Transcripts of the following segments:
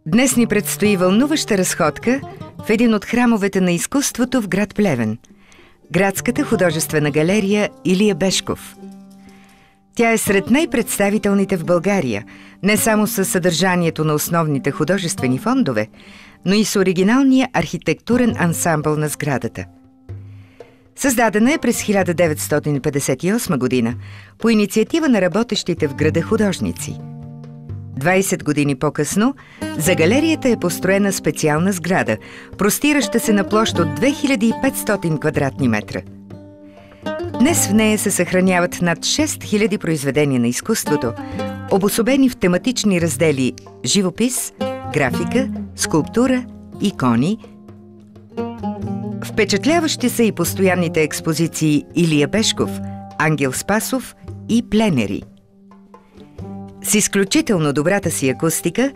Днес ни предстои вълнуваща разходка в един от храмовете на изкуството в град Плевен – Градската художествена галерия Илия Бешков. Тя е сред най-представителните в България, не само със съдържанието на основните художествени фондове, но и с оригиналния архитектурен ансамбъл на сградата. Създадена е през 1958 година по инициатива на работещите в града художници. 20 години по-късно за галерията е построена специална сграда, простираща се на площ от 2500 квадратни метра. Днес в нея се съхраняват над 6000 произведения на изкуството, обособени в тематични раздели живопис, графика, скулптура, икони. Впечатляващи са и постоянните експозиции Илия Бешков, Ангел Спасов и пленери. С изключително добрата си акустика,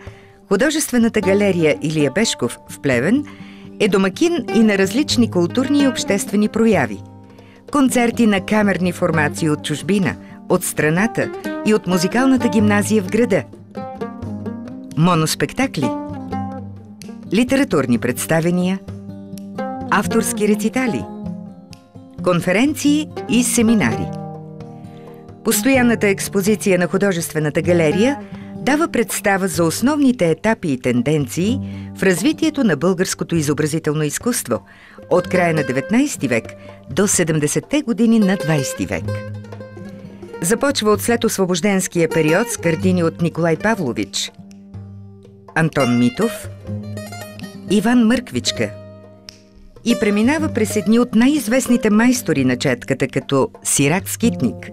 художествената галерия Илия Бешков в Плевен е домакин и на различни културни и обществени прояви. Концерти на камерни формации от чужбина, от страната и от музикалната гимназия в града. Моноспектакли, литературни представения, авторски рецитали, конференции и семинари. Постоянната експозиция на художествената галерия дава представа за основните етапи и тенденции в развитието на българското изобразително изкуство от края на 19 век до 70-те години на 20 век. Започва от следосвобожденския период с картини от Николай Павлович, Антон Митов, Иван Мърквичка и преминава през едни от най-известните майстори на четката, като Сирак Скитник,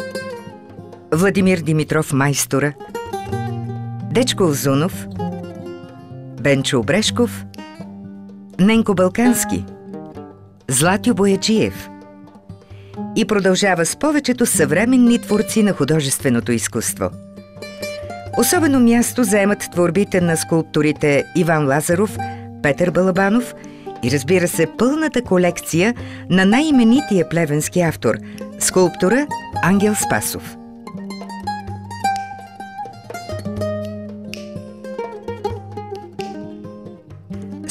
Владимир Димитров Майстора, Дечко Узунов, Бенчо Обрешков, Ненко Балкански, Златю Бояджиев и продължава с повечето съвременни творци на художественото изкуство. Особено място заемат творбите на скулпторите Иван Лазаров, Петър Балабанов и, разбира се, пълната колекция на най-именития плевенски автор – скулптора Ангел Спасов.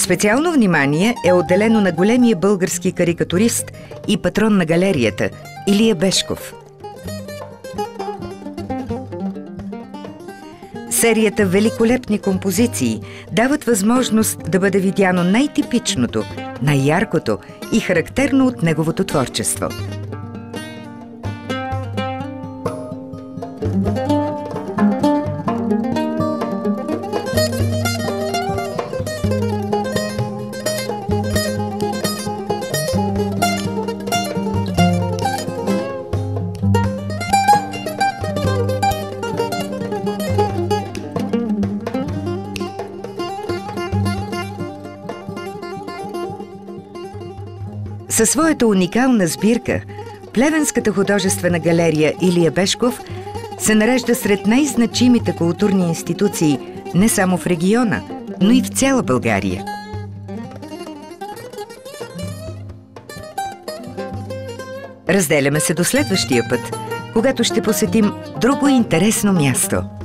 Специално внимание е отделено на големия български карикатурист и патрон на галерията Илия Бешков. Серията великолепни композиции дават възможност да бъде видяно най-типичното, най-яркото и характерно от неговото творчество. Със своята уникална сбирка, Плевенската художествена галерия Илия Бешков се нарежда сред най-значимите културни институции не само в региона, но и в цяла България. Разделяме се до следващия път, когато ще посетим друго интересно място.